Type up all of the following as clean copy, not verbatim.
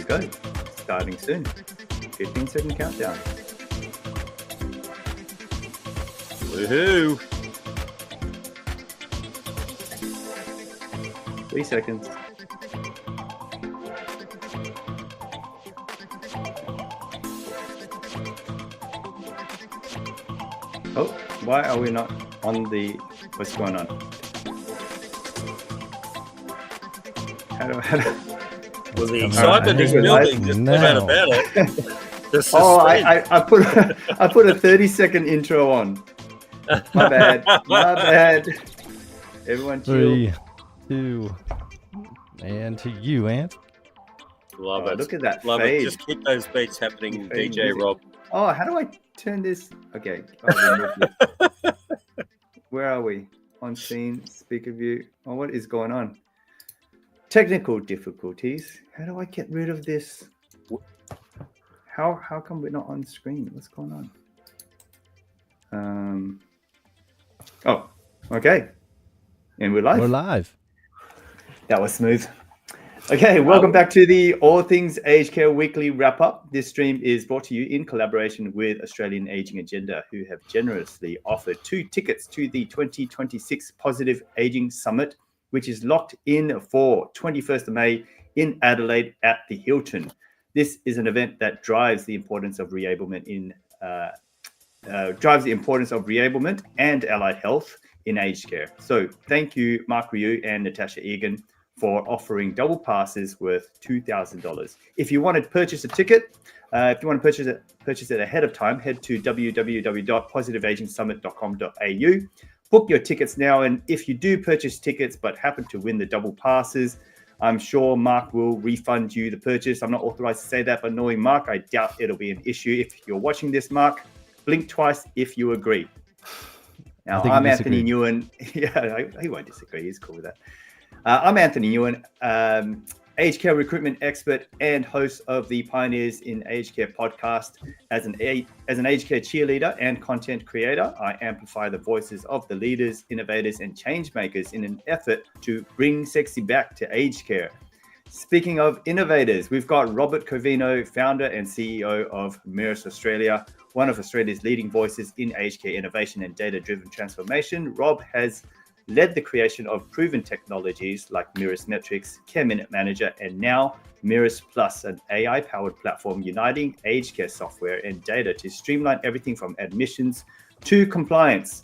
go. Starting soon. 15-second countdown. Woohoo! 3 seconds. Oh, why are we not on the... What's going on? How do Well, the excitement is building. Just no matter about it. I put a 30-second intro on. My bad. Everyone chill. 3, 2, and to you, Ant. Love it. Look at that Love fade. it. Just keep those beats happening, DJ Rob. Oh, how do I turn this? Okay. Where are we? On scene, speaker view. Oh, what is going on? Technical difficulties. How do I get rid of this? How come we're not on screen? What's going on? Oh, okay. And we're live. We're live. That was smooth. Okay, welcome back to the All Things Aged Care Weekly Wrap-Up. This stream is brought to you in collaboration with Australian Aging Agenda, who have generously offered 2 tickets to the 2026 Positive Aging Summit, which is locked in for 21st of May in Adelaide at the Hilton. This is an event that drives the importance of reablement and allied health in aged care. So thank you, Mark Ryu and Natasha Egan, for offering double passes worth $2,000. If you want to purchase a ticket, if you want to purchase it ahead of time, head to www.positiveagingsummit.com.au. Book your tickets now, and if you do purchase tickets but happen to win the double passes, I'm sure Mark will refund you the purchase. I'm not authorized to say that, but knowing Mark, I doubt it'll be an issue. If you're watching this, Mark, blink twice if you agree. Now, I'm Anthony Nguyen. Yeah, he won't disagree. He's cool with that. I'm Anthony Nguyen, aged care recruitment expert and host of the Pioneers in Aged Care podcast. As an aged care cheerleader and content creator, I amplify the voices of the leaders, innovators, and change makers in an effort to bring sexy back to aged care. Speaking of innovators, we've got Robert Covino, founder and CEO of Mirus Australia, one of Australia's leading voices in aged care innovation and data-driven transformation. Rob has led the creation of proven technologies like Mirus Metrics, Care Minute Manager, and now Mirus Plus, an AI-powered platform uniting aged care software and data to streamline everything from admissions to compliance.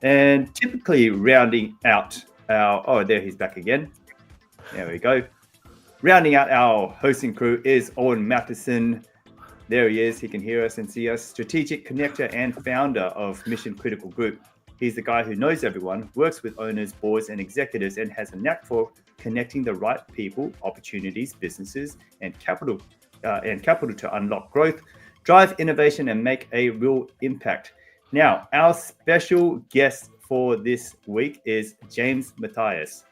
And typically rounding out our, there he's back again. There we go. Rounding out our hosting crew is Owen Matheson. There he is. He can hear us and see us. Strategic connector and founder of Mission Critical Group. He's the guy who knows everyone, works with owners, boards, and executives, and has a knack for connecting the right people, opportunities, businesses, and capital to unlock growth, drive innovation, and make a real impact. Now, our special guest for this week is James Mathias.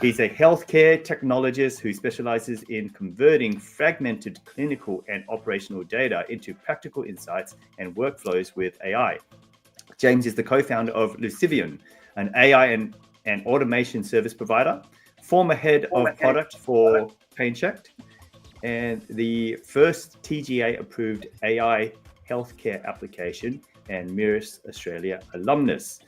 He's a healthcare technologist who specializes in converting fragmented clinical and operational data into practical insights and workflows with AI. James is the co-founder of Lucivian, an AI and automation service provider, former head of product for PainCheck, and the first TGA-approved AI healthcare application, and Mirus Australia alumnus.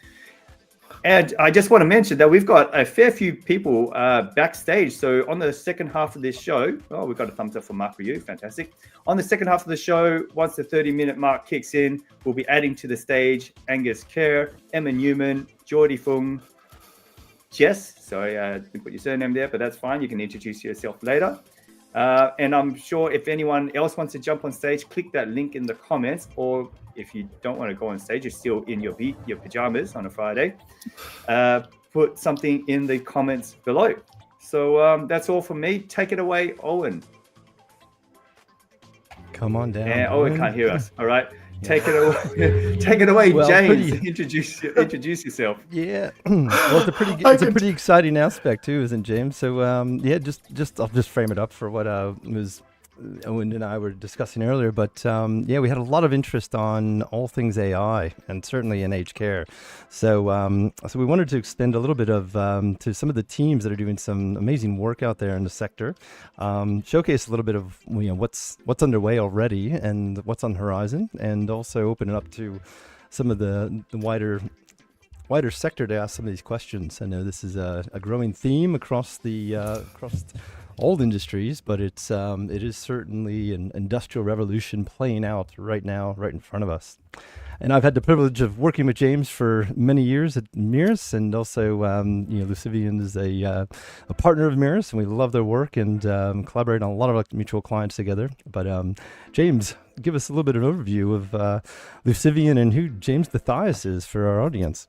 And I just want to mention that we've got a fair few people backstage. So on the second half of this show, we've got a thumbs up for Mark Ryu, fantastic. On the second half of the show, once the 30-minute mark kicks in, we'll be adding to the stage Angus Kerr, Emma Newman, Geordie Fung, Jess. Sorry, I didn't put your surname there, but that's fine. You can introduce yourself later. And I'm sure if anyone else wants to jump on stage, click that link in the comments, or if you don't want to go on stage, you're still in your pajamas on a Friday, put something in the comments below. So that's all from me. Take it away, Owen. Come on down. And Owen can't hear us. All right. Take it away. Take it away, well, James. Introduce yourself. Yeah. Well, it's a pretty exciting aspect too, isn't it, James? So I'll just frame it up for what was Owen and I were discussing earlier, but yeah, we had a lot of interest on all things AI, and certainly in aged care. So so we wanted to extend a little bit of to some of the teams that are doing some amazing work out there in the sector, showcase a little bit of what's underway already and what's on the horizon, and also open it up to some of the wider sector to ask some of these questions. I know this is a growing theme across all industries, but it is certainly an industrial revolution playing out right now, right in front of us. And I've had the privilege of working with James for many years at Mirus, and also Lucivian is a partner of Mirus, and we love their work and collaborate on a lot of our mutual clients together. But James, give us a little bit of an overview of Lucivian and who James Mathias is for our audience.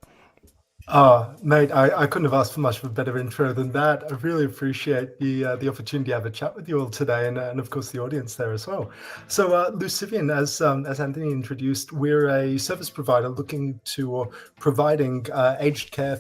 Mate, I couldn't have asked for much of a better intro than that. I really appreciate the opportunity to have a chat with you all today, and of course the audience there as well. So Lucivian, as Anthony introduced, we're a service provider looking to providing aged care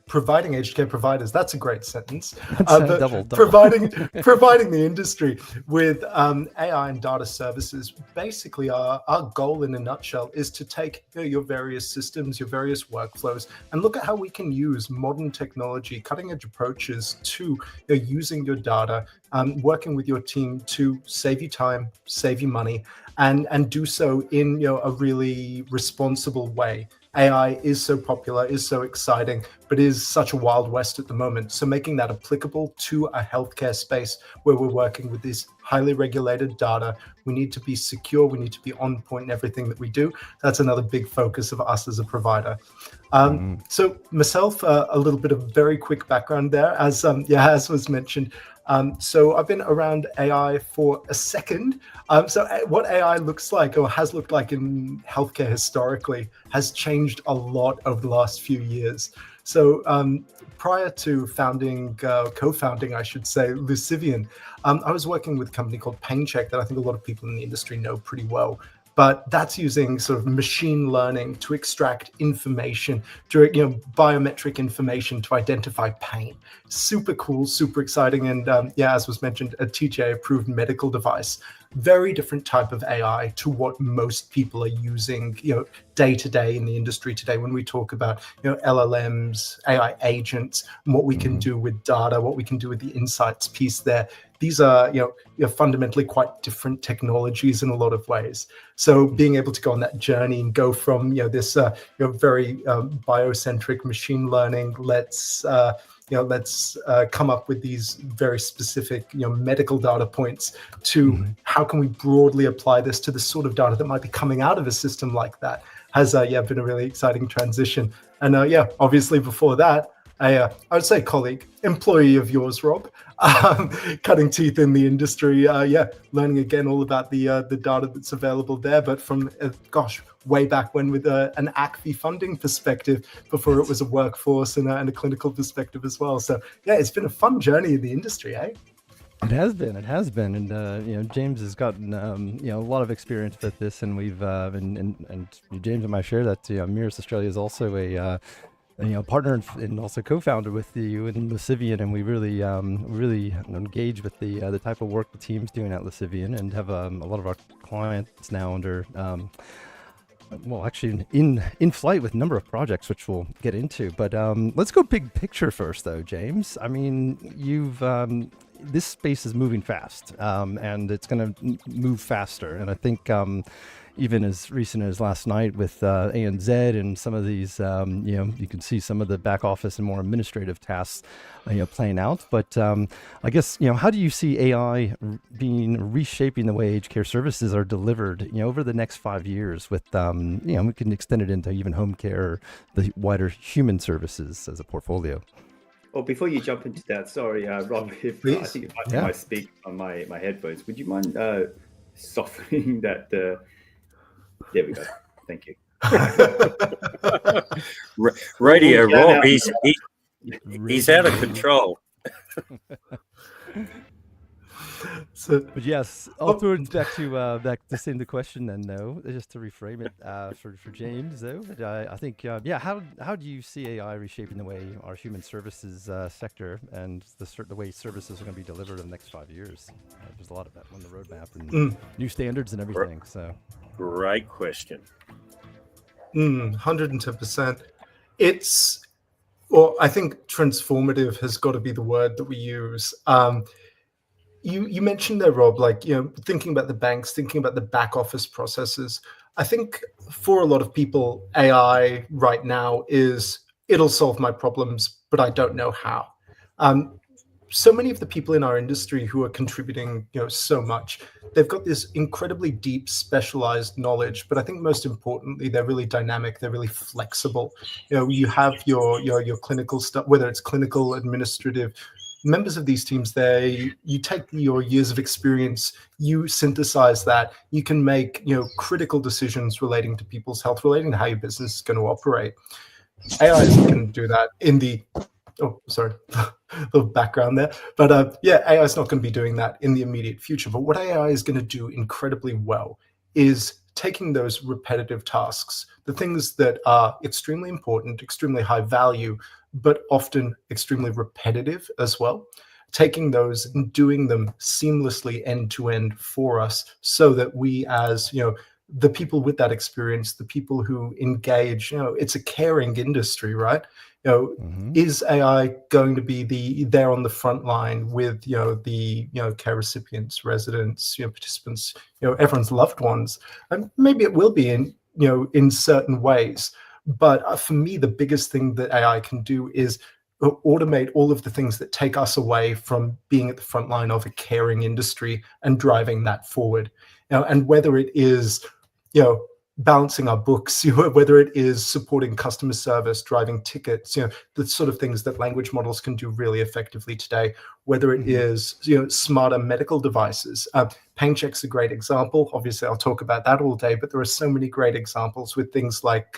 providers. That's a great sentence. Double. Providing the industry with AI and data services. Basically, our goal in a nutshell is to take your various systems, your various workflows, and look at how we can use modern technology, cutting edge approaches to using your data, working with your team to save you time, save you money, and do so in a really responsible way. AI is so popular, is so exciting, but is such a wild west at the moment. So making that applicable to a healthcare space where we're working with this highly regulated data, we need to be secure, we need to be on point in everything that we do. That's another big focus of us as a provider. So myself, a little bit of very quick background there, as was mentioned. So I've been around AI for a second. So what AI looks like, or has looked like in healthcare historically, has changed a lot over the last few years. So prior to co-founding, I should say, Lucivian, I was working with a company called PainCheck that I think a lot of people in the industry know pretty well. But that's using sort of machine learning to extract information, biometric information to identify pain. Super cool, super exciting, and as was mentioned, a TGA-approved medical device. Very different type of AI to what most people are using, day to day in the industry today. When we talk about, LLMs, AI agents, and what we can do with data, what we can do with the insights piece there. These are, fundamentally quite different technologies in a lot of ways. So being able to go on that journey and go from, this, very biocentric machine learning, let's come up with these very specific, medical data points to how can we broadly apply this to the sort of data that might be coming out of a system like that has, been a really exciting transition. And obviously before that, I would say colleague, employee of yours, Rob, cutting teeth in the industry. Learning again all about the data that's available there, but from way back when with an ACFI funding perspective before it was a workforce and a clinical perspective as well. So it's been a fun journey in the industry, eh? It has been, and James has gotten a lot of experience with this, and we've and James and I share that Mirus Australia is also a partner and also co-founder with you and Lucivian, and we really engage with the type of work the team's doing at Lucivian, and have a lot of our clients now under actually in flight with a number of projects, which we'll get into. But let's go big picture first, though, James. I mean, you've this space is moving fast, and it's going to move faster, and I think. Even as recent as last night with ANZ and some of these, you can see some of the back office and more administrative tasks, playing out. But I guess, how do you see AI reshaping the way aged care services are delivered, over the next 5 years with, we can extend it into even home care, or the wider human services as a portfolio? Well, before you jump into that, sorry, Rob, I think if I speak on my headphones, would you mind softening that? There we go. Thank you. Radio Rob, he's out of control. But yes, afterwards back to send the question then, though, just to reframe it for James, though. But I think, how do you see AI reshaping the way our human services sector and the way services are going to be delivered in the next 5 years? There's a lot of that on the roadmap and new standards and everything. So, right question. 110%. I think transformative has got to be the word that we use. You mentioned there, Rob, thinking about the banks, thinking about the back office processes. I think for a lot of people, AI right now it'll solve my problems, but I don't know how. So many of the people in our industry who are contributing, so much, they've got this incredibly deep, specialized knowledge. But I think most importantly, they're really dynamic. They're really flexible. You have your clinical stuff, whether it's clinical, administrative. Members of these teams, you take your years of experience, you synthesize that, you can make critical decisions relating to people's health, relating to how your business is going to operate. AI is going to do that in the sorry, a little background there. But AI is not going to be doing that in the immediate future. But what AI is going to do incredibly well is taking those repetitive tasks, the things that are extremely important, extremely high value, but often extremely repetitive as well, taking those and doing them seamlessly end to end for us, so that we, as the people with that experience, the people who engage, it's a caring industry, right? Is AI going to be there on the front line with the care recipients, residents, participants, everyone's loved ones? And maybe it will be in certain ways. But for me, the biggest thing that AI can do is automate all of the things that take us away from being at the front line of a caring industry and driving that forward. And whether it is balancing our books, whether it is supporting customer service, driving tickets, the sort of things that language models can do really effectively today, whether it is, smarter medical devices. PainCheck's a great example. Obviously, I'll talk about that all day, but there are so many great examples with things like,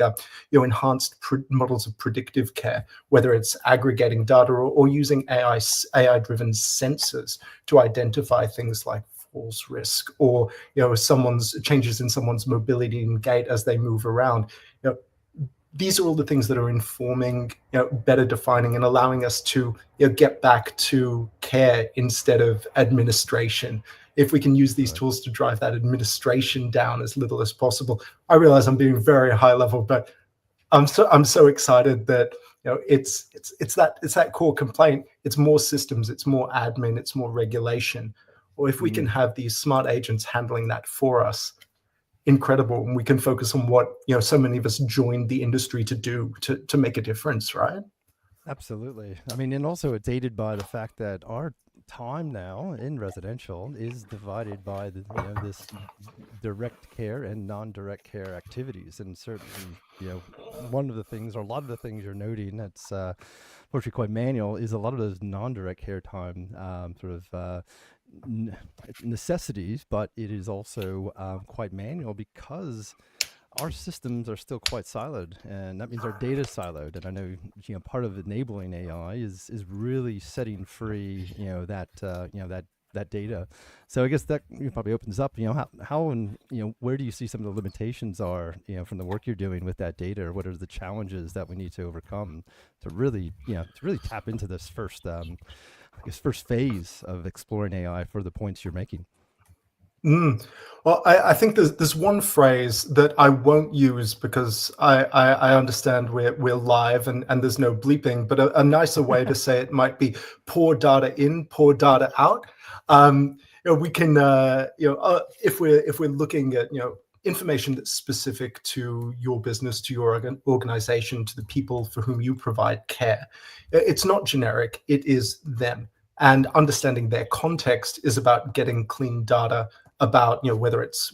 enhanced models of predictive care, whether it's aggregating data or using AI-driven sensors to identify things like false risk, or changes in someone's mobility and gait as they move around. These are all the things that are informing, better defining and allowing us to get back to care instead of administration. If we can use these tools to drive that administration down as little as possible. I realize I'm being very high level, but I'm so excited that it's that core complaint. It's more systems, it's more admin, it's more regulation. Or if we can have these smart agents handling that for us, incredible. And we can focus on what so many of us joined the industry to do to make a difference, right? Absolutely. I mean, and also it's aided by the fact that our time now in residential is divided by this direct care and non-direct care activities. And certainly, one of the things, or a lot of the things you're noting that's fortunately quite manual, is a lot of those non-direct care time necessities, but it is also quite manual because our systems are still quite siloed, and that means our data is siloed. And I know part of enabling AI is really setting free that data. So I guess that probably opens up how and where do you see some of the limitations are from the work you're doing with that data, or what are the challenges that we need to overcome to really tap into this first phase of exploring AI for the points you're making? Well, I think there's one phrase that I won't use because I understand we're live and there's no bleeping, but a nicer way to say it might be pour data in, pour data out. We can, if we're looking at information that's specific to your business, to your organization, to the people for whom you provide care, it's not generic. It is them. And understanding their context is about getting clean data about whether it's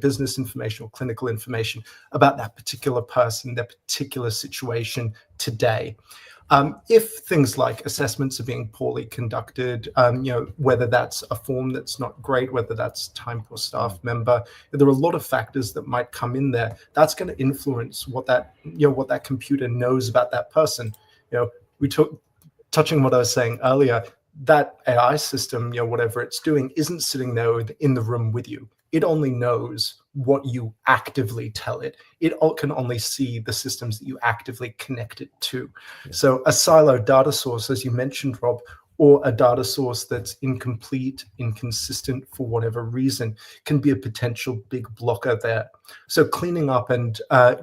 business information or clinical information about that particular person, their particular situation today. If things like assessments are being poorly conducted, whether that's a form that's not great, whether that's time per staff member, there are a lot of factors that might come in there. That's going to influence what that computer knows about that person. Touching what I was saying earlier, that AI system, whatever it's doing, isn't sitting there in the room with you. It only knows what you actively tell it. It can only see the systems that you actively connect it to. Yeah. So a siloed data source, as you mentioned, Rob, or a data source that's incomplete, inconsistent for whatever reason, can be a potential big blocker there. So cleaning up and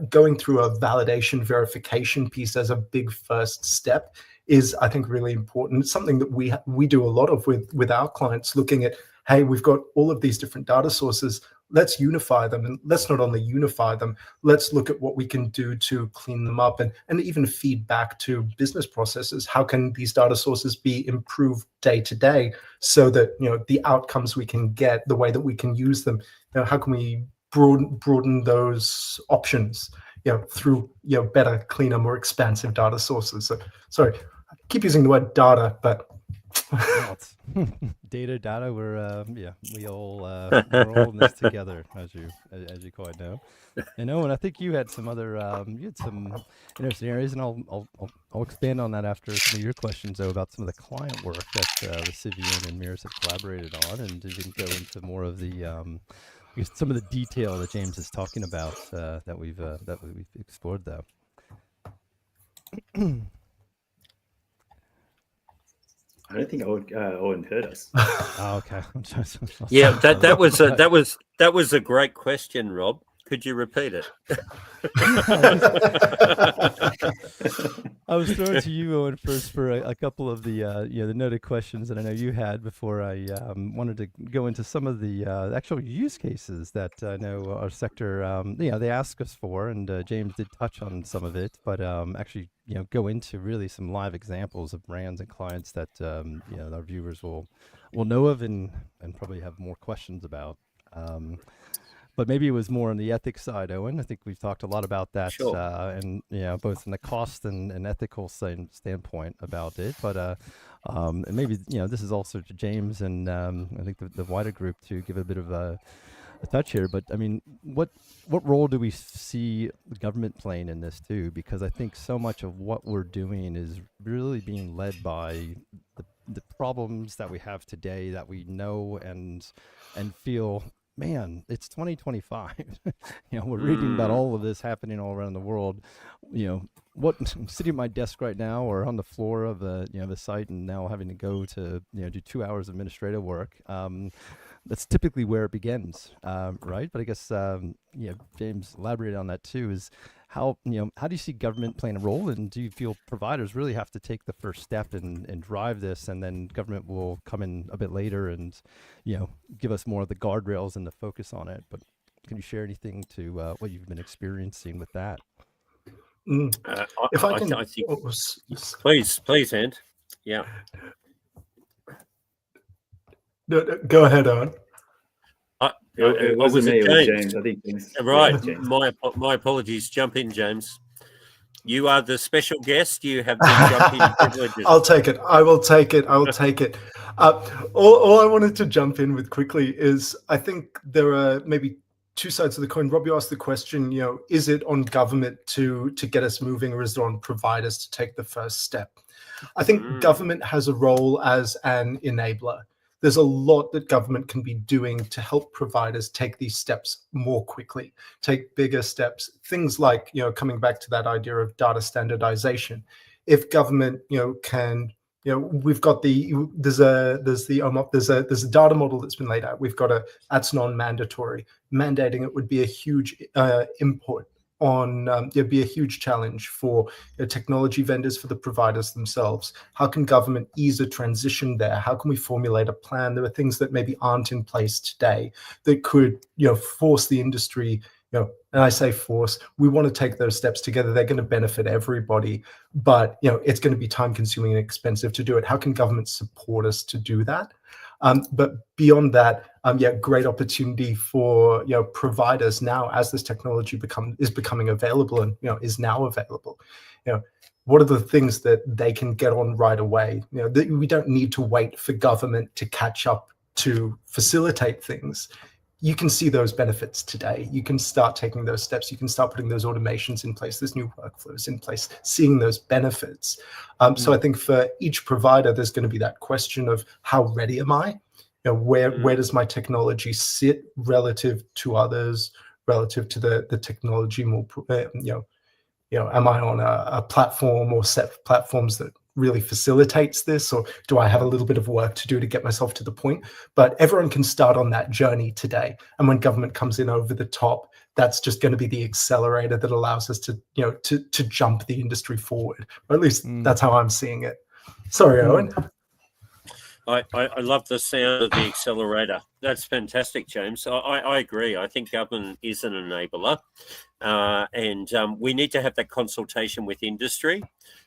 going through a validation verification piece as a big first step is, I think, really important. It's something that we do a lot of with our clients, looking at, hey, we've got all of these different data sources. Let's unify them. And let's not only unify them, let's look at what we can do to clean them up and even feed back to business processes. How can these data sources be improved day to day so that, the outcomes we can get, the way that we can use them, how can we broaden those options, through, better, cleaner, more expansive data sources. So, sorry, I keep using the word data, but data. We're we all we're all in this together, as you quite know. And Owen, I think you had some other you had some interesting areas, and I'll expand on that after some of your questions, though, about some of the client work that Civian and Mears have collaborated on, and you can go into more of the some of the detail that James is talking about that we've explored, though. I don't think Owen heard us. Oh, okay. Yeah, that was a great question, Rob. Could you repeat it? I was throwing to you, Owen, first for a couple of the the noted questions that I know you had before I wanted to go into some of the actual use cases that I know our sector they ask us for, and James did touch on some of it, but actually go into really some live examples of brands and clients that our viewers will know of and probably have more questions about. But maybe it was more on the ethics side, Owen. I think we've talked a lot about that, sure. And both from the cost and ethical standpoint about it. But and maybe this is also to James and I think the wider group to give a bit of a touch here. But I mean, what role do we see the government playing in this too? Because I think so much of what we're doing is really being led by the problems that we have today that we know and feel. Man, it's 2025. We're reading about all of this happening all around the world. What I'm sitting at my desk right now, or on the floor of the site, and now having to go to do 2 hours of administrative work. That's typically where it begins, right? But I guess James elaborated on that too. Is how do you see government playing a role, and do you feel providers really have to take the first step and drive this, and then government will come in a bit later and give us more of the guardrails and the focus on it? But can you share anything to what you've been experiencing with that? If I can, I think, please, Ant. Yeah. No, go ahead, Owen. It wasn't me, it was James. I think James. Right. Yeah, James. My apologies. Jump in, James. You are the special guest. You have the jump in privileges. I'll take it. I will take it. All I wanted to jump in with quickly is I think there are maybe two sides of the coin. Rob, you asked the question, is it on government to get us moving, or is it on providers to take the first step? I think government has a role as an enabler. There's a lot that government can be doing to help providers take these steps more quickly, take bigger steps. Things like, coming back to that idea of data standardization. If government, can, we've got there's a data model that's been laid out. We've got that's non-mandatory. Mandating it would be a huge input on be a huge challenge for technology vendors, for the providers themselves. How can government ease a transition there? How can we formulate a plan? There are things that maybe aren't in place today that could force the industry, and I say force, we want to take those steps together. They're going to benefit everybody, but it's going to be time consuming and expensive to do it. How can government support us to do that? But beyond that, great opportunity for providers now, as this technology is becoming available and is now available. What are the things that they can get on right away? We don't need to wait for government to catch up to facilitate things. you can see those benefits today. You can start taking those steps. You can start putting those automations in place, those new workflows in place, seeing those benefits. So I think for each provider, there's going to be that question of how ready am I? Where does my technology sit relative to others, relative to the technology more, am I on a platform or set of platforms that really facilitates this, or do I have a little bit of work to do to get myself to the point? But everyone can start on that journey today. And when government comes in over the top, that's just going to be the accelerator that allows us to, to jump the industry forward. Or at least that's how I'm seeing it. Sorry, Owen. I love the sound of the accelerator. That's fantastic, James. I agree. I think government is an enabler, and we need to have that consultation with industry,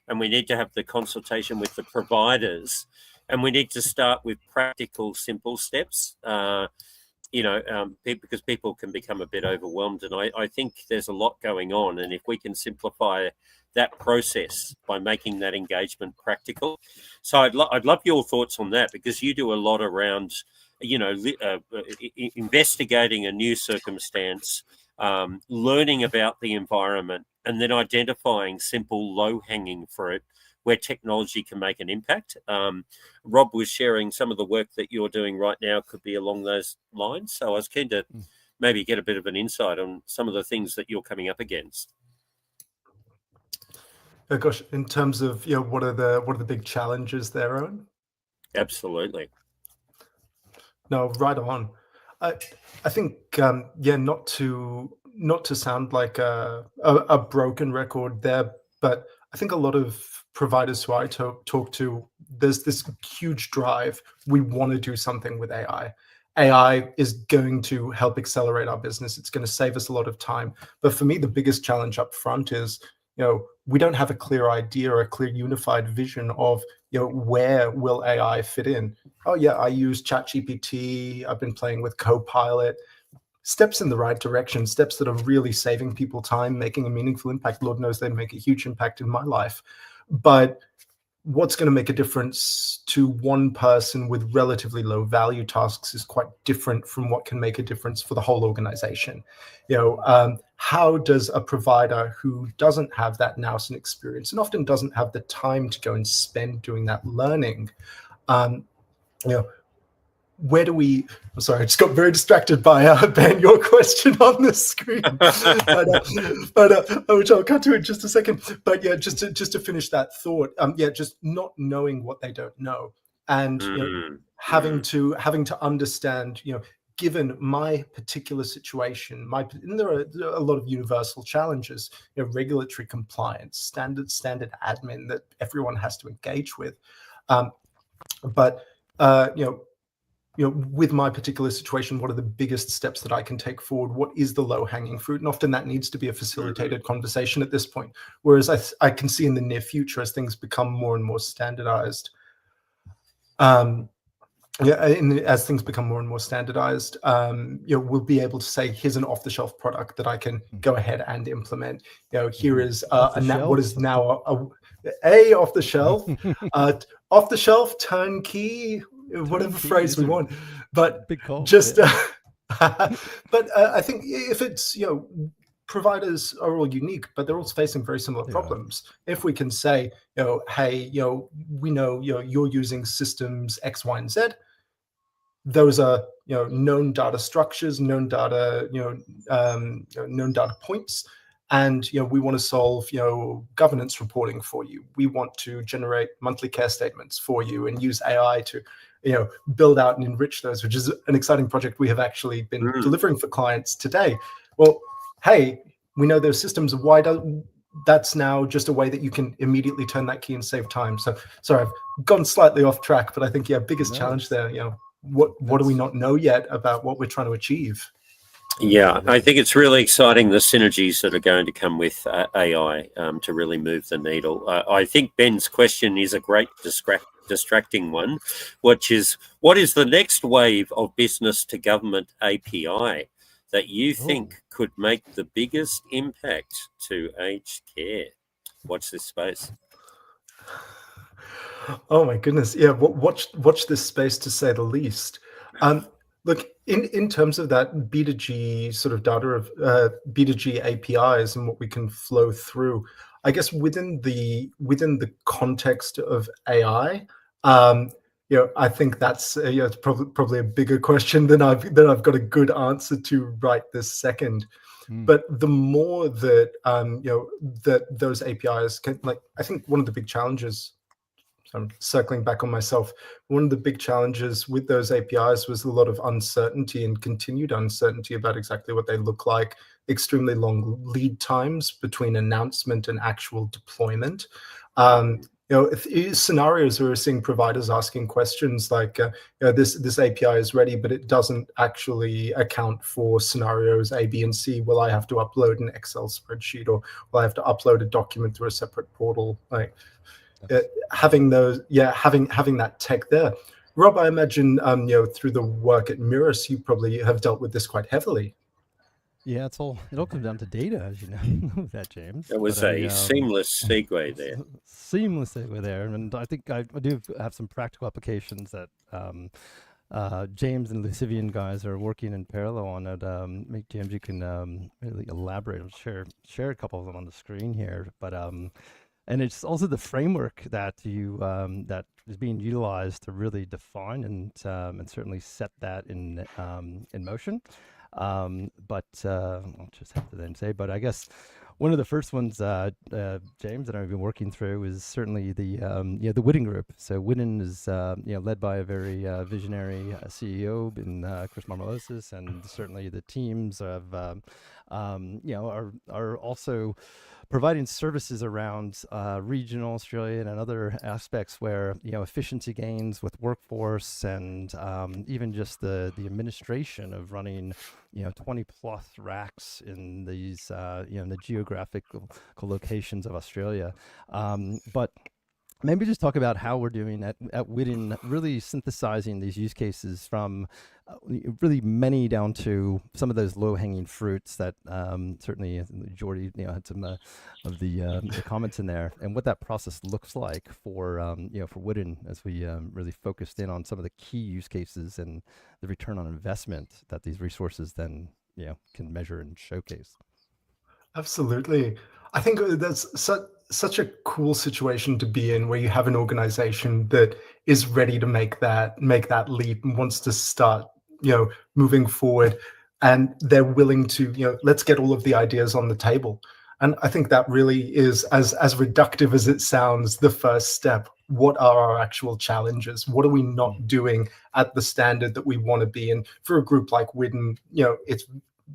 and we need to have the consultation with the providers, and we need to start with practical, simple steps. Because people can become a bit overwhelmed, and I think there's a lot going on, and if we can simplify that process by making that engagement practical. So I'd love your thoughts on that, because you do a lot around, investigating a new circumstance, learning about the environment, and then identifying simple low-hanging fruit where technology can make an impact. Rob was sharing some of the work that you're doing right now could be along those lines. So I was keen to maybe get a bit of an insight on some of the things that you're coming up against. Oh gosh, in terms of what are the big challenges there, Owen? Absolutely. No, right on. I think not to sound like a broken record there, but I think a lot of providers who I talk to, there's this huge drive. We want to do something with AI. AI is going to help accelerate our business. It's going to save us a lot of time. But for me, the biggest challenge up front is, we don't have a clear idea or a clear unified vision of, where will AI fit in? Oh yeah, I use ChatGPT. I've been playing with Copilot. Steps in the right direction, steps that are really saving people time, making a meaningful impact. Lord knows they make a huge impact in my life. But what's going to make a difference to one person with relatively low value tasks is quite different from what can make a difference for the whole organization. How does a provider who doesn't have that nous and experience, and often doesn't have the time to go and spend doing that learning, where do we? I'm sorry, I just got very distracted by Ben, your question on the screen, which I'll cut to in just a second. But yeah, just to finish that thought, just not knowing what they don't know, and having to understand, given my particular situation, and there are a lot of universal challenges, regulatory compliance, standard admin that everyone has to engage with, with my particular situation, what are the biggest steps that I can take forward? What is the low-hanging fruit? And often that needs to be a facilitated conversation at this point. Whereas I can see in the near future, as things become more and more standardized, as things become more and more standardized, we'll be able to say, here's an off-the-shelf product that I can go ahead and implement. Here is what is now a off-the-shelf turnkey, whatever phrase we want, but just but I think if it's providers are all unique, but they're all facing very similar problems. If we can say, hey, we know you're using systems X, Y, and Z. Those are known data structures, known data known data points. And we want to solve governance reporting for you. We want to generate monthly care statements for you and use AI to build out and enrich those, which is an exciting project we have actually been delivering for clients today. Well, hey, we know those systems. That's now just a way that you can immediately turn that key and save time. So sorry, I've gone slightly off track, but I think biggest challenge there. What do we not know yet about what we're trying to achieve? Yeah, I think it's really exciting, the synergies that are going to come with AI to really move the needle. I think Ben's question is a great distracting one, which is, what is the next wave of business to government API that you think could make the biggest impact to aged care? Watch this space. Oh my goodness. Yeah, watch this space, to say the least. Look, In terms of that B2G sort of data of B2G APIs and what we can flow through, I guess within the context of AI, I think that's it's probably a bigger question than I've got a good answer to right this second. But the more that that those APIs can, like, I think one of the big challenges, so I'm circling back on myself, one of the big challenges with those APIs was a lot of uncertainty and continued uncertainty about exactly what they look like, extremely long lead times between announcement and actual deployment. Scenarios where we're seeing providers asking questions like, this API is ready, but it doesn't actually account for scenarios A, B, and C. Will I have to upload an Excel spreadsheet, or will I have to upload a document through a separate portal? Like, having that tech there. Rob, I imagine through the work at Mirrus, you probably have dealt with this quite heavily. Yeah, it all comes down to data, as you know, that, James. It was a seamless segue there. Seamless segue there, and I think I do have some practical applications that James and Lucivian guys are working in parallel on it. James, you can really elaborate and share a couple of them on the screen here, but and it's also the framework that you that is being utilized to really define and certainly set that in motion. But I'll just have to then say, but I guess one of the first ones, James, that I've been working through is certainly the Witten Group. So Witten is led by a very visionary CEO in Chris Marmolosis, and certainly the teams of are also providing services around regional Australia and other aspects where efficiency gains with workforce and even just the administration of running 20 plus racks in these in the geographical locations of Australia. But maybe just talk about how we're doing at Witten, really synthesizing these use cases from really many down to some of those low-hanging fruits that certainly Jordy had some of the comments in there, and what that process looks like for Witten as we really focused in on some of the key use cases and the return on investment that these resources then can measure and showcase. Absolutely. I think that's such a cool situation to be in, where you have an organization that is ready to make that leap and wants to start moving forward, and they're willing to let's get all of the ideas on the table. And I think that really is, as reductive as it sounds, the first step. What are our actual challenges? What are we not doing at the standard that we want to be? And for a group like Witten, it's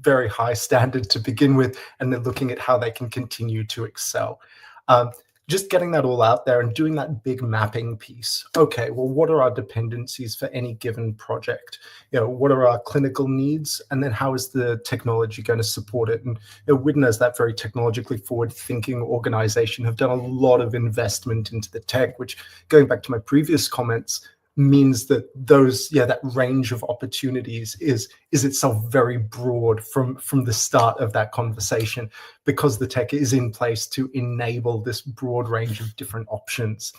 very high standard to begin with, and they're looking at how they can continue to excel. Just getting that all out there and doing that big mapping piece. Okay, well, what are our dependencies for any given project? What are our clinical needs? And then how is the technology going to support it? And Witten, as that very technologically forward-thinking organization, have done a lot of investment into the tech, which, going back to my previous comments, means that that range of opportunities is itself very broad from the start of that conversation, because the tech is in place to enable this broad range of different options.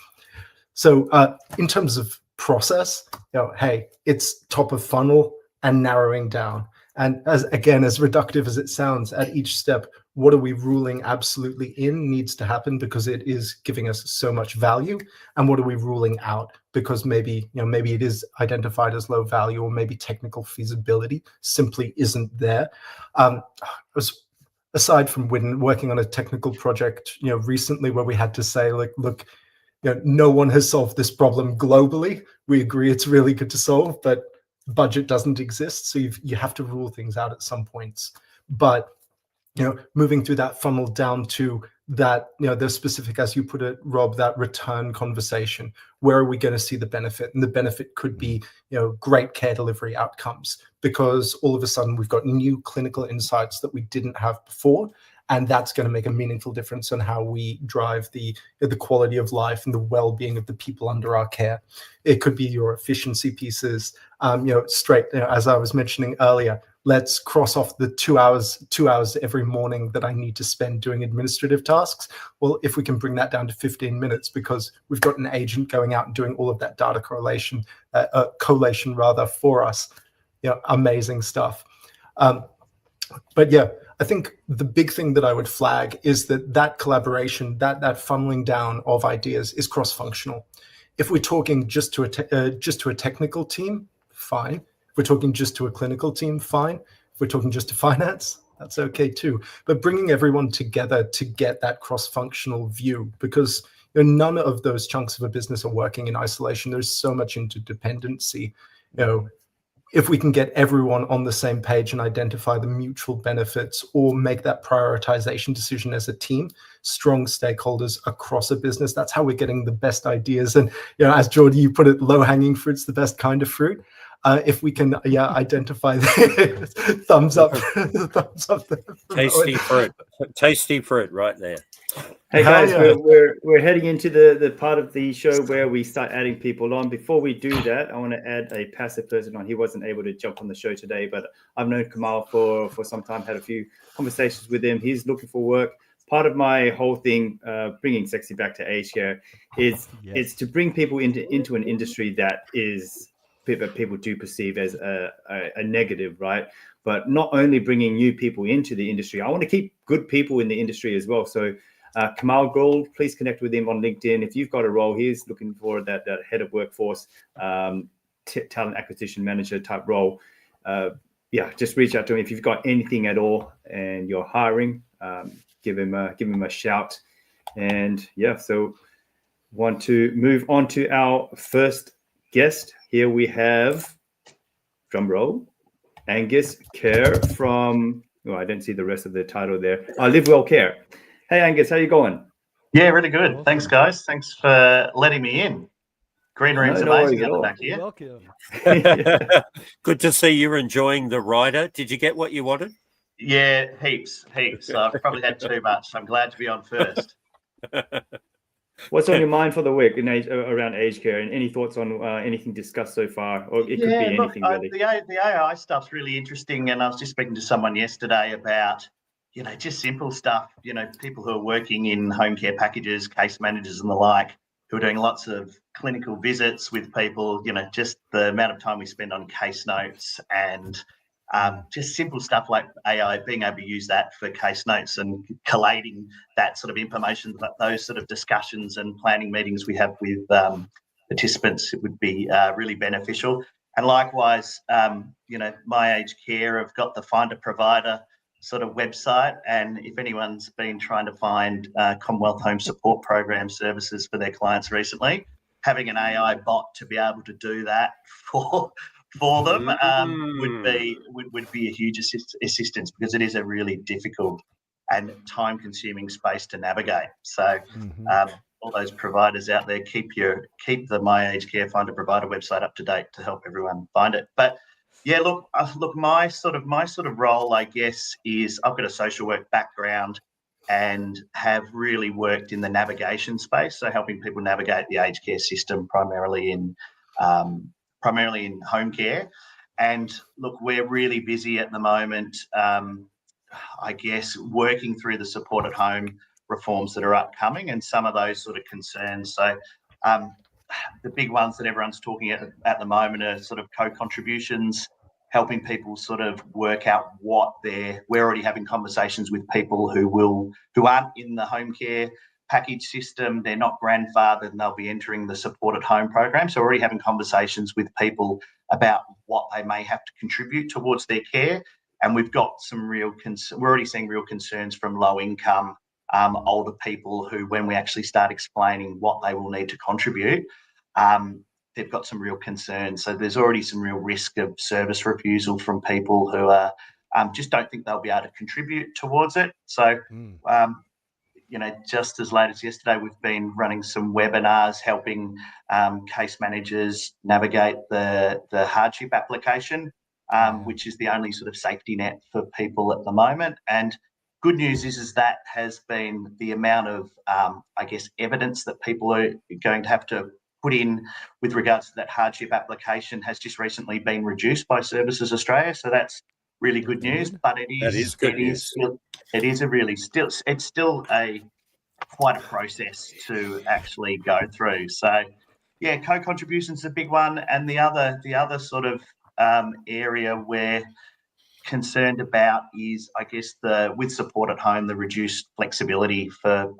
So in terms of process, hey, it's top of funnel and narrowing down. And as reductive as it sounds, at each step, what are we ruling absolutely in needs to happen because it is giving us so much value, and what are we ruling out because maybe it is identified as low value, or maybe technical feasibility simply isn't there. Aside from Witten, working on a technical project recently where we had to say, like, look, no one has solved this problem globally. We agree it's really good to solve, but budget doesn't exist, so you have to rule things out at some points. But moving through that funnel down to that, the specific, as you put it, Rob, that return conversation. Where are we going to see the benefit? And the benefit could be great care delivery outcomes, because all of a sudden we've got new clinical insights that we didn't have before, and that's going to make a meaningful difference on how we drive the quality of life and the well-being of the people under our care. It could be your efficiency pieces, straight, as I was mentioning earlier. Let's cross off the 2 hours every morning that I need to spend doing administrative tasks. Well, if we can bring that down to 15 minutes, because we've got an agent going out and doing all of that data collation for us, amazing stuff. But yeah, I think the big thing that I would flag is that collaboration, that funneling down of ideas is cross-functional. If we're talking just to a technical team, fine. If we're talking just to a clinical team, fine. If we're talking just to finance, that's okay too. But bringing everyone together to get that cross-functional view, because none of those chunks of a business are working in isolation. There's so much interdependency. If we can get everyone on the same page and identify the mutual benefits or make that prioritization decision as a team, strong stakeholders across a business, that's how we're getting the best ideas. And as Jordy, you put it, low-hanging fruit's the best kind of fruit. If we can identify the thumbs up, thumbs up. Tasty fruit right there. Hey guys, we're heading into the part of the show where we start adding people on. Before we do that, I want to add a passive person on. He wasn't able to jump on the show today, but I've known Kamal for some time, had a few conversations with him. He's looking for work. Part of my whole thing, bringing Sexy back to aged care, is to bring people into an industry that is people do perceive as a negative, right? But not only bringing new people into the industry, I want to keep good people in the industry as well. So Kamal Gould, please connect with him on LinkedIn. If you've got a role, he's looking for that head of workforce, talent acquisition manager type role. Just reach out to him. If you've got anything at all and you're hiring, give him a shout. And so want to move on to our first guest. Here we have, drum roll, Angus Kerr from, I don't see the rest of the title there. Live Well Care. Hey, Angus, how you going? Yeah, really good. Awesome. Thanks, guys. Thanks for letting me in. Green room's amazing at the back here. Welcome. Good to see you're enjoying the rider. Did you get what you wanted? Yeah, heaps. I've probably had too much. I'm glad to be on first. What's on your mind for the week around aged care, and any thoughts on anything discussed so far? Or it could be anything really. The AI stuff's really interesting, and I was just speaking to someone yesterday about, just simple stuff. People who are working in home care packages, case managers and the like, who are doing lots of clinical visits with people, just the amount of time we spend on case notes and just simple stuff like AI, being able to use that for case notes and collating that sort of information, those sort of discussions and planning meetings we have with participants, it would be really beneficial. And likewise, My Aged Care have got the Find a Provider sort of website, and if anyone's been trying to find Commonwealth Home Support Program services for their clients recently, having an AI bot to be able to do that for them would be a huge assistance, because it is a really difficult and time-consuming space to navigate. So all those providers out there, keep the My Aged Care Find a Provider website up to date to help everyone find it. But yeah, look, my sort of role, I guess, is I've got a social work background and have really worked in the navigation space, so helping people navigate the aged care system primarily in home care. And look, we're really busy at the moment, I guess, working through the support at home reforms that are upcoming and some of those sort of concerns. So the big ones that everyone's talking at the moment are sort of co-contributions, helping people sort of work out we're already having conversations with people who aren't in the home care package system. They're not grandfathered and they'll be entering the support at home program. So we're already having conversations with people about what they may have to contribute towards their care. And we've got some we're already seeing real concerns from low income older people who, when we actually start explaining what they will need to contribute, they've got some real concerns. So there's already some real risk of service refusal from people who are just don't think they'll be able to contribute towards it. So, just as late as yesterday, we've been running some webinars helping case managers navigate the hardship application, which is the only sort of safety net for people at the moment. And good news is that has been the amount of, evidence that people are going to have to put in with regards to that hardship application has just recently been reduced by Services Australia. So that's really good news. But it's still quite a process to actually go through. So yeah, co-contribution is a big one, and the other sort of area we're concerned about is, I guess, with support at home, the reduced flexibility for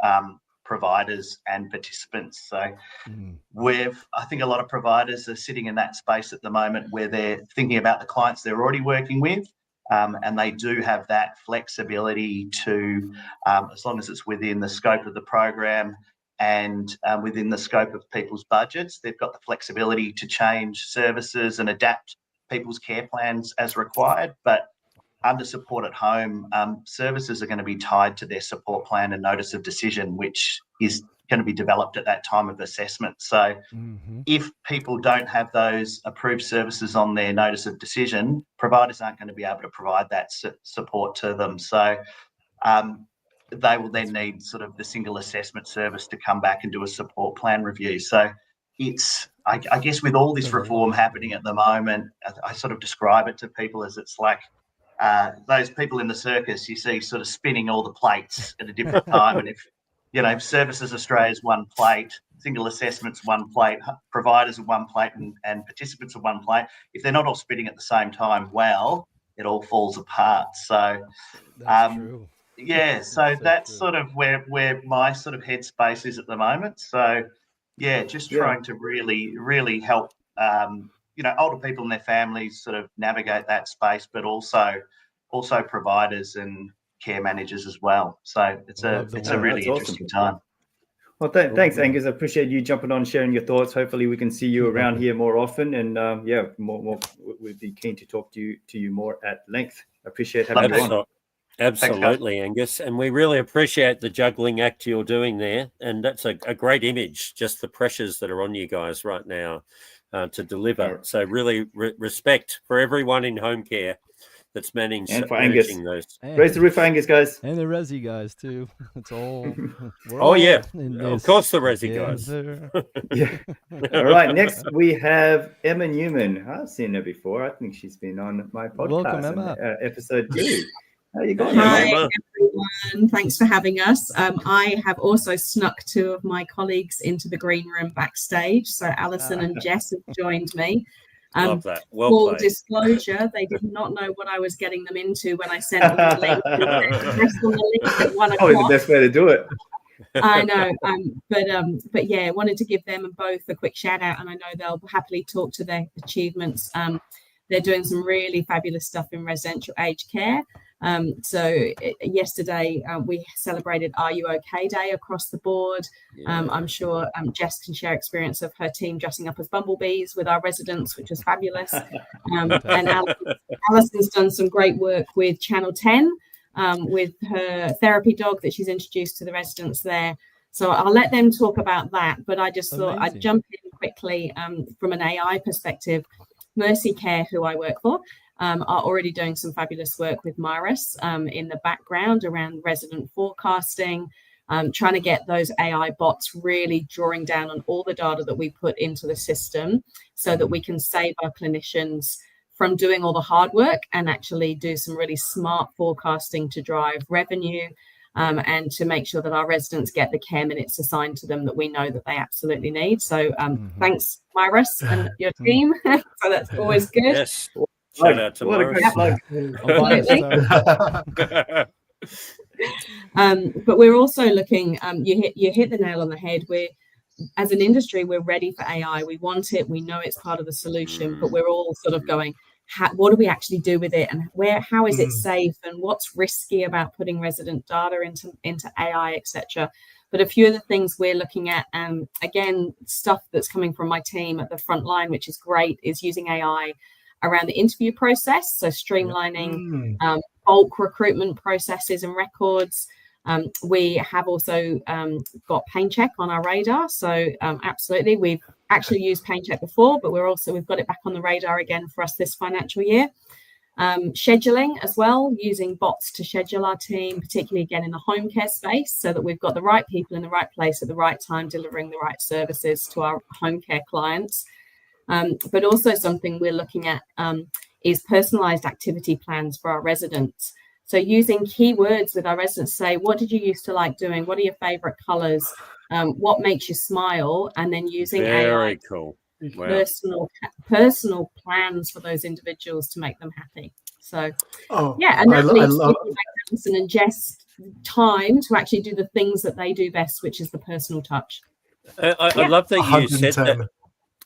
providers and participants. So I think a lot of providers are sitting in that space at the moment where they're thinking about the clients they're already working with, and they do have that flexibility to, as long as it's within the scope of the program and within the scope of people's budgets, they've got the flexibility to change services and adapt people's care plans as required. But under support at home, services are going to be tied to their support plan and notice of decision, which is going to be developed at that time of assessment. So if people don't have those approved services on their notice of decision, providers aren't going to be able to provide that support to them. So they will then need sort of the single assessment service to come back and do a support plan review. So it's, I guess, with all this reform happening at the moment, I sort of describe it to people as it's like those people in the circus you see sort of spinning all the plates at a different time. And if Services Australia's one plate, single assessments one plate, providers are one plate, and participants are one plate, if they're not all spinning at the same time, well, it all falls apart. So That's true. yeah, so that's sort of where my sort of headspace is at the moment. So yeah, just trying to really help older people and their families sort of navigate that space, but also providers and care managers as well. So it's a really interesting time. Well, thanks, Angus. I appreciate you jumping on, sharing your thoughts. Hopefully, we can see you around here more often, and more. We'd be keen to talk to you more at length. I appreciate having you on. Absolutely, Angus, and we really appreciate the juggling act you're doing there, and that's a great image. Just the pressures that are on you guys right now to deliver. So really respect for everyone in home care that's managing those. Raise the roof, Angus, guys, and the Resi guys too. It's all. Of course, the Resi guys. All right. Next, we have Emma Newman. I've seen her before. I think she's been on my podcast. Welcome, Emma. Episode 2. How are you going? Hi, everyone. Thanks for having us. I have also snuck 2 of my colleagues into the green room backstage. So Alison and Jess have joined me. Love that. Full disclosure, they did not know what I was getting them into when I sent them the link. At 1 o'clock. Always the best way to do it. I know, but yeah, wanted to give them both a quick shout out, and I know they'll happily talk to their achievements. They're doing some really fabulous stuff in residential aged care. So yesterday we celebrated Are You OK Day across the board. I'm sure Jess can share experience of her team dressing up as bumblebees with our residents, which was fabulous. And Alison's done some great work with Channel 10 with her therapy dog that she's introduced to the residents there. So I'll let them talk about that. But I just thought I'd jump in quickly from an AI perspective. Mercy Care, who I work for, are already doing some fabulous work with Myris in the background around resident forecasting, trying to get those AI bots really drawing down on all the data that we put into the system so that we can save our clinicians from doing all the hard work and actually do some really smart forecasting to drive revenue and to make sure that our residents get the care minutes assigned to them that we know that they absolutely need. So thanks, Myris, and your team. So that's always good. Yes. Shout out to Myris. But we're also looking, you hit the nail on the head. As an industry, we're ready for AI. We want it. We know it's part of the solution, but we're all sort of going, what do we actually do with it, and how is it safe, and what's risky about putting resident data into AI, etc. But a few of the things we're looking at, again, stuff that's coming from my team at the front line, which is great, is using AI around the interview process, so streamlining bulk recruitment processes and records. We have also got PainCheck on our radar, so absolutely, we've actually used PainCheck before, but we've got it back on the radar again for us this financial year. Scheduling as well, using bots to schedule our team, particularly again in the home care space, so that we've got the right people in the right place at the right time, delivering the right services to our home care clients. But also something we're looking at is personalised activity plans for our residents. So using keywords with our residents, say, what did you used to like doing? What are your favourite colours? What makes you smile? And then using AI Wow. personal plans for those individuals to make them happy. So Oh, yeah, and I that lo- I leaves love- people like Alison and Jess time to actually do the things that they do best, which is the personal touch. I love that you said 110. that.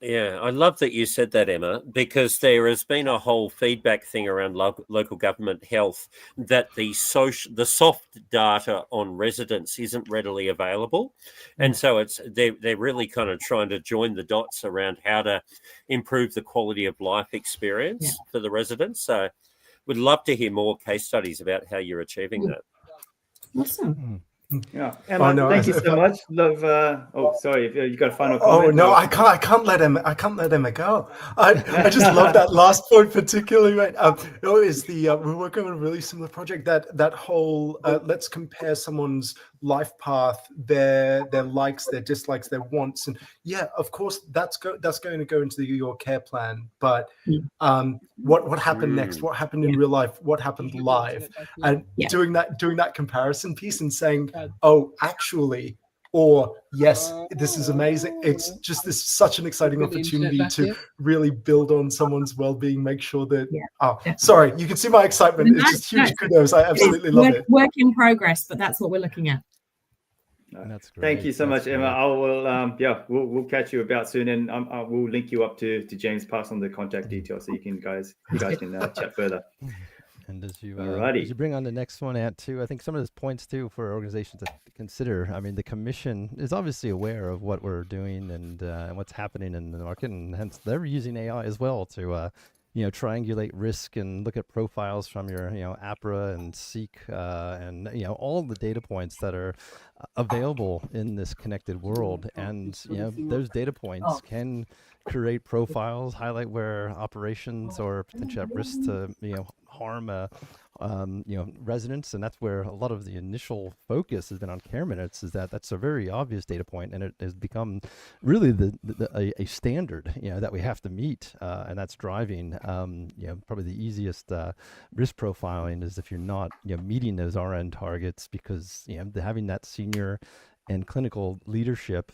Yeah, I love that you said that, Emma, because there has been a whole feedback thing around local government health that the soft data on residents isn't readily available, and so they're really kind of trying to join the dots around how to improve the quality of life experience for the residents. So, we'd love to hear more case studies about how you're achieving that. Awesome. Yeah, Emma, no, thank you if so I- much. Love. Sorry, if you got a final Oh comment. no, or- I can't let Emma go. I just love that last point particularly, right? We're working on a really similar project. That whole let's compare someone's life path, their likes, their dislikes, their wants, and yeah, of course that's going to go into your care plan. But what happened next? What happened in real life? What happened live? And doing that comparison piece and saying, oh, actually. Or yes, this is amazing. It's just such an exciting opportunity to really build on someone's well-being. Make sure that. Sorry, you can see my excitement. It's just huge kudos. I absolutely love it. Work in progress, but that's what we're looking at. That's great. Thank you so much, Emma. I will. We'll catch you about soon, and we'll link you up to James. Pass on the contact details so you guys can chat further. And as you bring on the next one, Ant, too, I think some of those points, too, for organizations to consider. I mean, the commission is obviously aware of what we're doing and what's happening in the market, and hence they're using AI as well to, triangulate risk and look at profiles from your, APRA and SEEK and, all the data points that are available in this connected world. And, those data points can create profiles, highlight where operations or potentially at risk to, harm residents, and that's where a lot of the initial focus has been on care minutes. Is that's a very obvious data point, and it has become really a standard that we have to meet, and that's driving probably the easiest risk profiling is if you're not meeting those RN targets, because having that senior and clinical leadership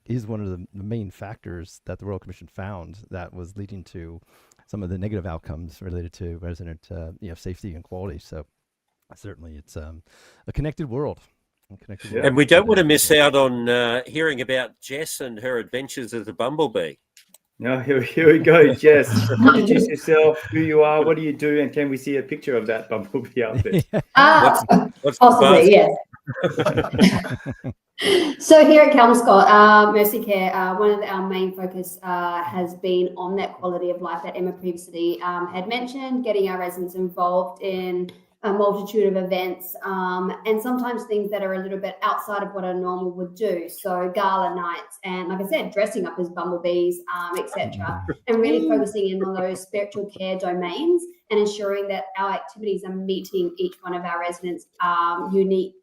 is one of the main factors that the Royal Commission found that was leading to some of the negative outcomes related to resident safety and quality. So certainly it's a connected world. And we don't want to miss out on hearing about Jess and her adventures as a bumblebee. No, here we go, Jess. Introduce yourself, who you are, what do you do, and can we see a picture of that bumblebee outfit? What's Possibly, yes. So here at Kelmscott, Mercy Care, one of our main focus has been on that quality of life that Emma previously had mentioned, getting our residents involved in a multitude of events and sometimes things that are a little bit outside of what a normal would do. So gala nights and, like I said, dressing up as bumblebees, etc., and really focusing in on those spiritual care domains and ensuring that our activities are meeting each one of our residents' unique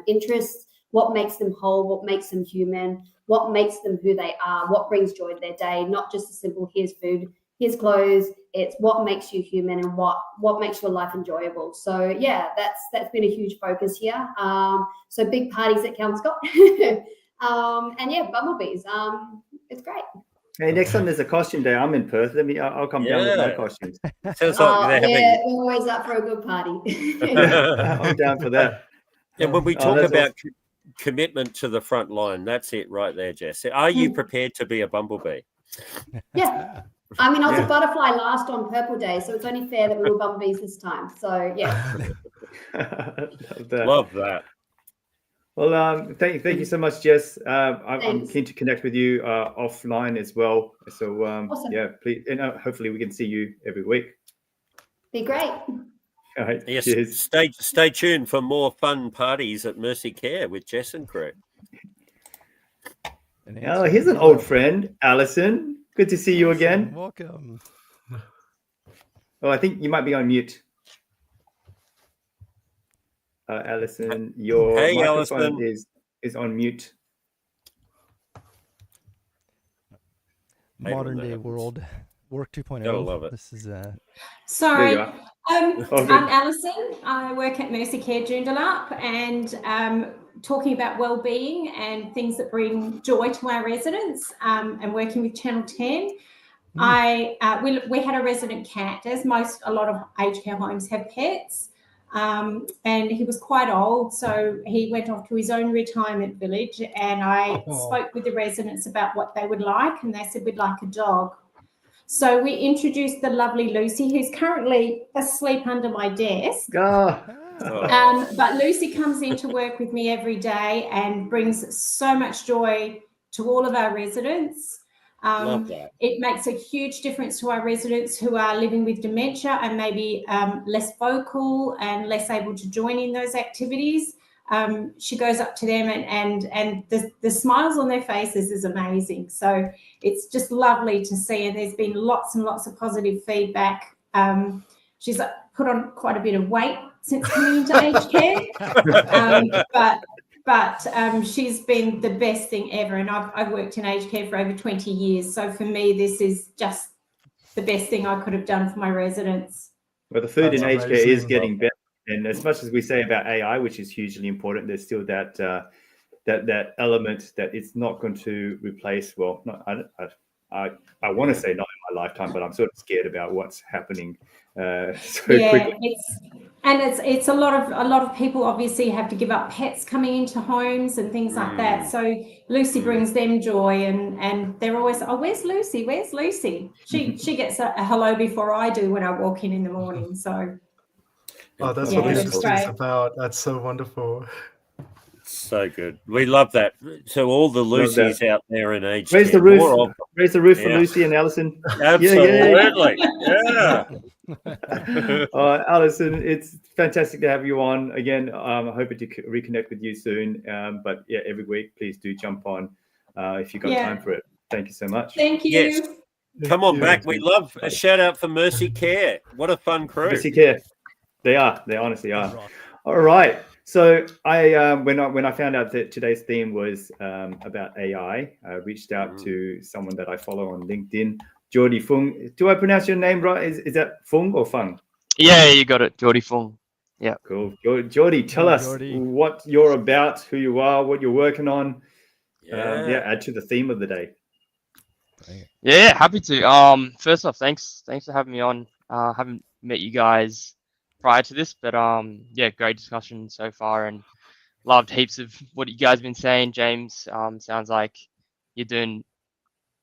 interests. What makes them whole, what makes them human, what makes them who they are, what brings joy to their day, not just a simple here's food, here's clothes. It's what makes you human and what makes your life enjoyable. So yeah, that's been a huge focus here. So big parties at Kelmscott. And yeah, bumblebees. It's great. Hey, next time there's a costume day, I'm in Perth. I'll come down with my costumes. Sounds like we're always up for a good party. I'm down for that. And when we talk that's about commitment to the front line, that's it right there, Jess. Are you prepared to be a bumblebee? Yeah. I mean, I was a butterfly last on Purple Day, so it's only fair that we were bumblebees this time. So yeah. Love that. Well, thank you so much, Jess. I'm keen to connect with you offline as well. So Awesome. yeah, please, and hopefully we can see you every week. Be great. All right. Yes. Cheers. Stay tuned for more fun parties at Mercy Care with Jess and crew. Oh, here's an old friend, Alison. Good to see you again. Welcome. Oh, I think you might be on mute. Alison, your microphone is on mute. Modern day world, work 2.0. Gotta love it. This is Sorry. There you I'm Alison. I work at Mercy Care Joondalup, and talking about well-being and things that bring joy to our residents, and working with Channel 10. We had a resident cat, as a lot of aged care homes have pets, and he was quite old, so he went off to his own retirement village, and I spoke with the residents about what they would like, and they said, we'd like a dog. So we introduced the lovely Lucy, who's currently asleep under my desk. But Lucy comes in to work with me every day and brings so much joy to all of our residents. Love that. It makes a huge difference to our residents who are living with dementia and maybe less vocal and less able to join in those activities. She goes up to them and the smiles on their faces is amazing. So it's just lovely to see, and there's been lots and lots of positive feedback. She's put on quite a bit of weight since coming into aged care, but she's been the best thing ever, and I've worked in aged care for over 20 years. So for me, this is just the best thing I could have done for my residents. Well, the food in aged care is getting better. And as much as we say about AI, which is hugely important, there's still that that element that it's not going to replace. Well, I want to say not in my lifetime, but I'm sort of scared about what's happening quickly. It's a lot of people obviously have to give up pets coming into homes and things like that. So Lucy brings them joy, and they're always, oh, where's Lucy? Where's Lucy? She gets a hello before I do when I walk in the morning. So. Oh, that's what this is about. That's so wonderful. So good. We love that. So all the Lucys out there in aged Raise care. the roof. Raise the roof for Lucy and Alison. Absolutely. Yeah. Alison, it's fantastic to have you on again. I'm hoping to reconnect with you soon. But yeah, every week, please do jump on if you've got time for it. Thank you so much. Thank you. Yes. Come on back. We love a shout out for Mercy Care. What a fun crew. Mercy Care. They are. They honestly are. All right. So I when I found out that today's theme was about AI, I reached out to someone that I follow on LinkedIn, Geordie Fung. Do I pronounce your name right? Is that Fung or Fung? Yeah, you got it, Geordie Fung. Yeah. Cool. Geordie, tell us what you're about, who you are, what you're working on. Add to the theme of the day. Yeah, happy to. First off, thanks for having me on. Haven't met you guys prior to this, but yeah, great discussion so far, and loved heaps of what you guys have been saying. James, sounds like you're doing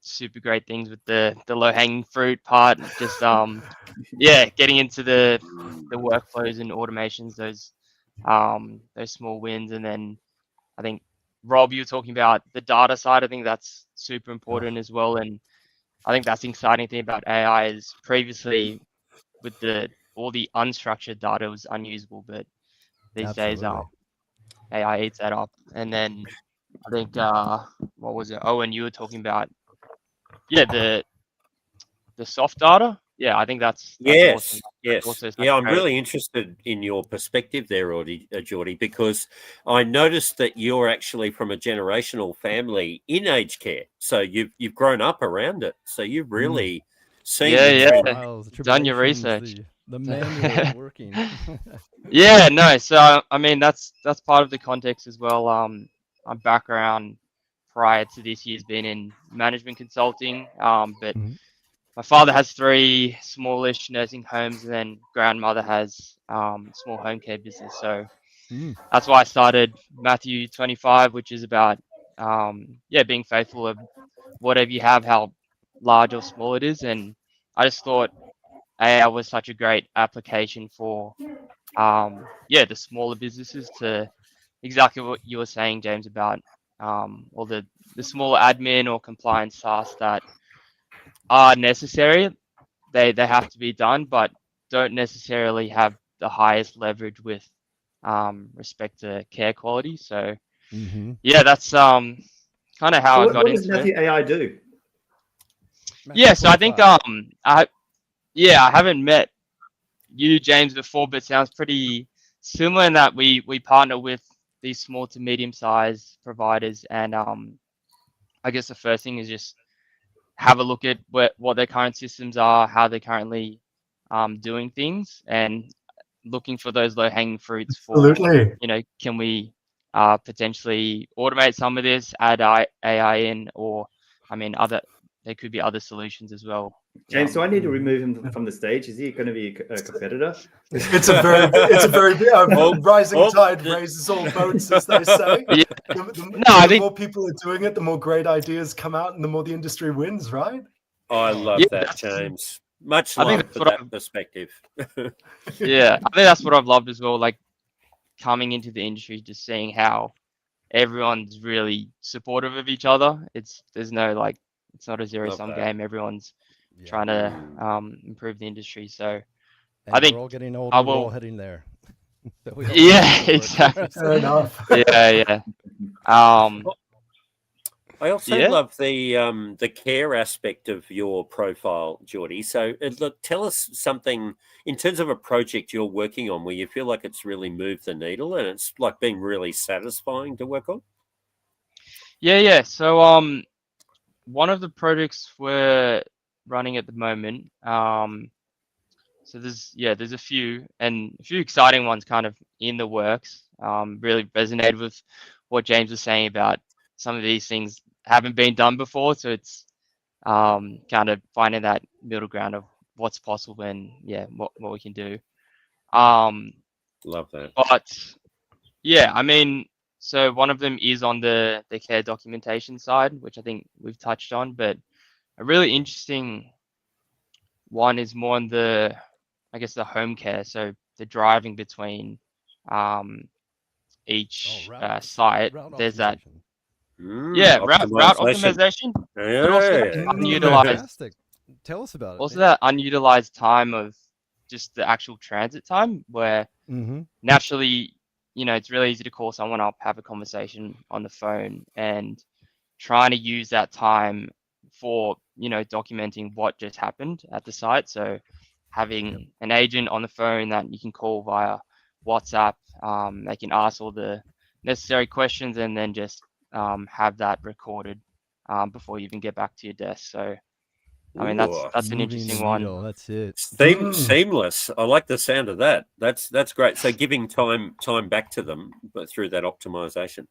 super great things with the low-hanging fruit part. Just getting into the workflows and automations, those small wins. And then I think Rob, you were talking about the data side. I think that's super important as well, and I think that's the exciting thing about AI is previously with all the unstructured data was unusable, but these days AI eats that up. And then I think what was it? Owen, you were talking about the soft data. Yeah, I think that's yes, awesome. yes. I'm really interested in your perspective there, Geordie, because I noticed that you're actually from a generational family in aged care, so you've grown up around it, so you've really seen done your research. The manual working. Yeah, no. So I mean, that's part of the context as well. My background prior to this year's been in management consulting, but my father has 3 smallish nursing homes, and then grandmother has small home care business. So that's why I started Matthew 25, which is about being faithful of whatever you have, how large or small it is. And I just thought AI was such a great application for the smaller businesses, to exactly what you were saying, James, about all the smaller admin or compliance tasks that are necessary. They have to be done, but don't necessarily have the highest leverage with respect to care quality. So that's kind of how I got into it. What does Matthew AI do? Yeah, so I think I haven't met you, James, before, but it sounds pretty similar in that we partner with these small to medium-sized providers, and I guess the first thing is just have a look at what their current systems are, how they're currently doing things, and looking for those low-hanging fruits for, can we potentially automate some of this, add AI in, or I mean, there could be other solutions as well. James, do I need to remove him from the stage? Is he going to be a competitor? It's a very rising tide raises all boats, as they say. Yeah. The more people are doing it, the more great ideas come out, and the more the industry wins, right? I love that, James. Much love for that perspective. Yeah, I think that's what I've loved as well. Like coming into the industry, just seeing how everyone's really supportive of each other. There's no like, it's not a zero-sum game. Everyone's trying to improve the industry. So I think we're all getting older. We're all heading there. Yeah, exactly. Fair enough. Yeah. I also love the care aspect of your profile, Geordie. So look, tell us something in terms of a project you're working on where you feel like it's really moved the needle and it's like been really satisfying to work on. Yeah. So one of the projects we're running at the moment. So there's a few exciting ones kind of in the works. Really resonated with what James was saying about some of these things haven't been done before, so it's kind of finding that middle ground of what's possible and what we can do. Love that. But yeah, I mean, so one of them is on the care documentation side, which I think we've touched on, but a really interesting one is more on the home care, so the driving between each site. There's that route optimization. But also unutilized. Tell us about it. Also, that unutilized time of just the actual transit time, where naturally, it's really easy to call someone up, have a conversation on the phone, and trying to use that time for documenting what just happened at the site. So having an agent on the phone that you can call via WhatsApp, they can ask all the necessary questions and then just have that recorded before you even get back to your desk. So I mean, that's an interesting one. That's it. Seamless. I like the sound of that. That's great. So giving time back to them, but through that optimization.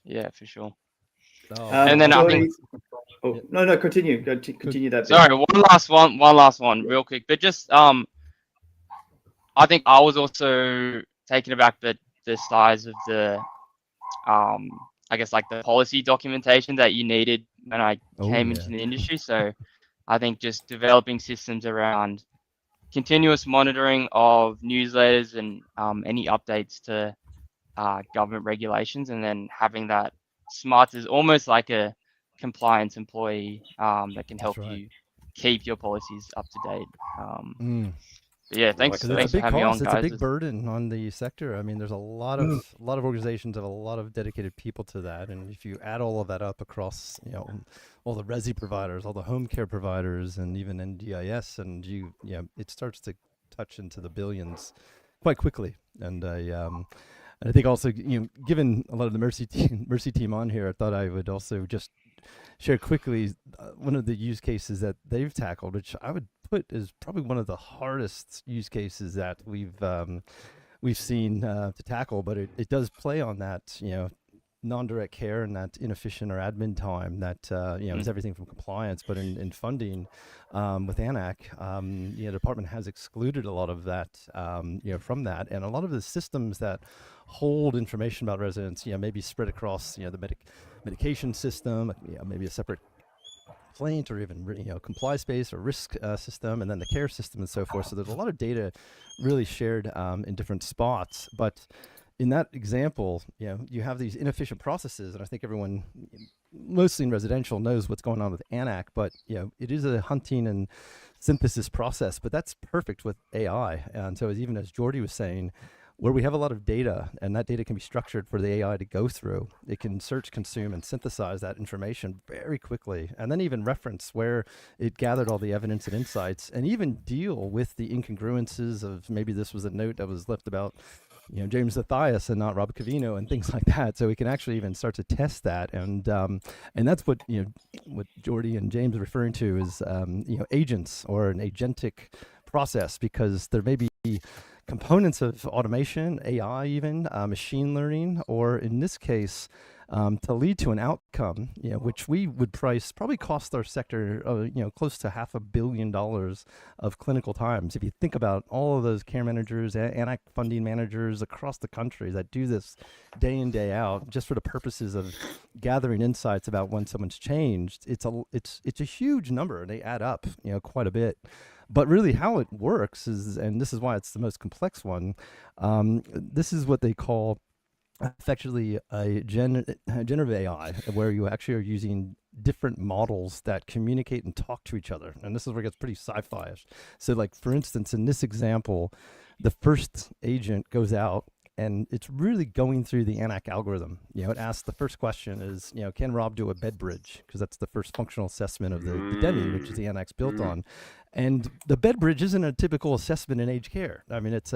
Yeah, for sure. And then I think. Oh no! Continue that. Sorry, one last one, real quick. But just I think I was also taken aback that the size of the like the policy documentation that you needed when I came into the industry. So I think just developing systems around continuous monitoring of newsletters and any updates to government regulations, and then having that Smarts is almost like a compliance employee that can help you keep your policies up to date. Yeah, thanks for having me on, guys. It's a big burden on the sector. I mean, there's a lot of organizations have a lot of dedicated people to that, and if you add all of that up across, all the resi providers, all the home care providers, and even NDIS, and it starts to touch into the billions quite quickly. And I think also, given a lot of the Mercy team on here, I thought I would also just share quickly one of the use cases that they've tackled, which I would put is probably one of the hardest use cases that we've seen to tackle. But it does play on that, non-direct care and that inefficient or admin time that is everything from compliance, but in funding with ANAC, the department has excluded a lot of that from that, and a lot of the systems that hold information about residents maybe spread across the medication system, maybe a separate complaint or even comply space or risk system, and then the care system and so forth. So there's a lot of data really shared in different spots, but in that example, you have these inefficient processes, and I think everyone, mostly in residential, knows what's going on with ANAC, but it is a hunting and synthesis process, but that's perfect with AI. And so even as Geordie was saying, where we have a lot of data, and that data can be structured for the AI to go through, it can search, consume, and synthesize that information very quickly, and then even reference where it gathered all the evidence and insights, and even deal with the incongruences of maybe this was a note that was left about James Mathias and not Rob Cavino and things like that. So we can actually even start to test that, and that's what what Geordie and James are referring to is agents or an agentic process, because there may be components of automation, AI even, machine learning, or in this case, to lead to an outcome, which we would price probably cost our sector, close to $500 million of clinical times. If you think about all of those care managers, ANAC funding managers across the country that do this day in, day out, just for the purposes of gathering insights about when someone's changed, it's a huge number, and they add up, quite a bit. But really how it works is, and this is why it's the most complex one, this is what they call effectively a generative AI, where you actually are using different models that communicate and talk to each other. And this is where it gets pretty sci-fi-ish. So like, for instance, in this example, the first agent goes out and it's really going through the ANAC algorithm. It asks, the first question is, can Rob do a bed bridge? Because that's the first functional assessment of the DEMI, which is the ANAC's built on. And the bed bridge isn't a typical assessment in aged care. I mean, it's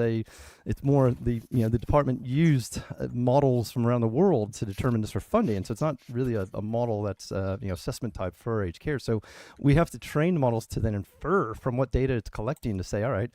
more the department used models from around the world to determine this for funding. So it's not really a model that's assessment type for aged care. So we have to train the models to then infer from what data it's collecting to say, all right,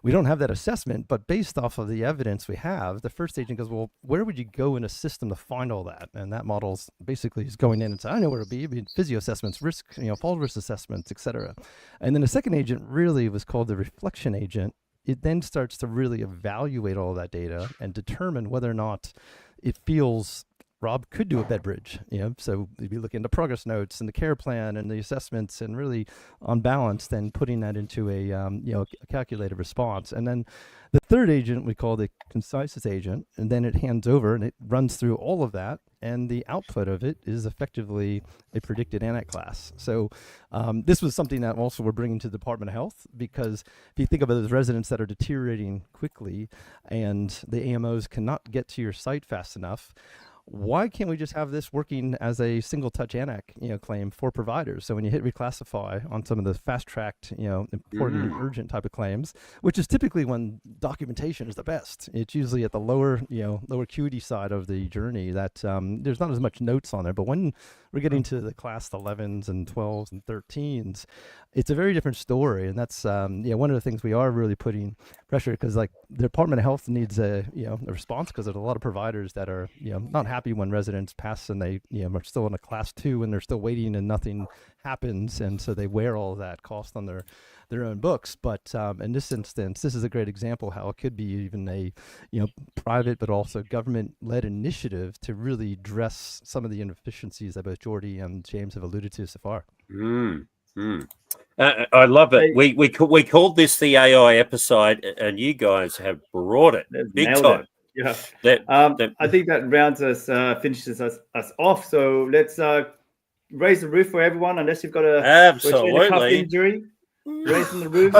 we don't have that assessment, but based off of the evidence we have, the first agent goes, well, where would you go in a system to find all that? And that model's basically is going in and saying, I know where it'll be. It'll be physio assessments, risk, fall risk assessments, et cetera. And then the second agent really was called the reflection agent. It then starts to really evaluate all that data and determine whether or not it feels Rob could do a bed bridge. So you'd be looking at the progress notes and the care plan and the assessments, and really on balance, then putting that into a calculated response. And then the third agent we call the concisus agent, and then it hands over and it runs through all of that, and the output of it is effectively a predicted ANAC class. So this was something that also we're bringing to the Department of Health, because if you think about those residents that are deteriorating quickly and the AMOs cannot get to your site fast enough, why can't we just have this working as a single touch ANAC claim for providers? So when you hit reclassify on some of the fast tracked, important and urgent type of claims, which is typically when documentation is the best, it's usually at the lower acuity side of the journey that there's not as much notes on there. But when we're getting to the class 11s and 12s and 13s, it's a very different story. And that's one of the things we are really putting pressure, because like the Department of Health needs a response, because there's a lot of providers that are not happy when residents pass and they are still in a class 2 and they're still waiting and nothing happens, and so they wear all of that cost on their own books. But in this instance, this is a great example how it could be even a private but also government-led initiative to really address some of the inefficiencies that both Jordy and James have alluded to so far. I love it. We called this the AI episode, and you guys have brought it big time. Yeah, I think that rounds us, finishes us off. So let's raise the roof for everyone, unless you've got a cuff injury. Raising the roof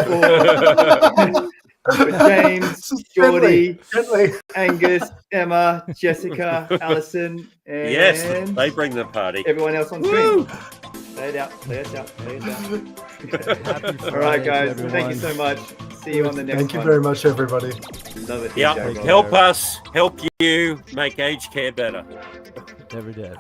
for James, Jordy, Angus, Emma, Jessica, Alison, and yes, they bring the party. Everyone else on screen. Play us out. All right, guys. Everyone. Thank you so much. See you on the next one. Thank you very much, everybody. Love it. Yeah, help us, help you make aged care better. Every day.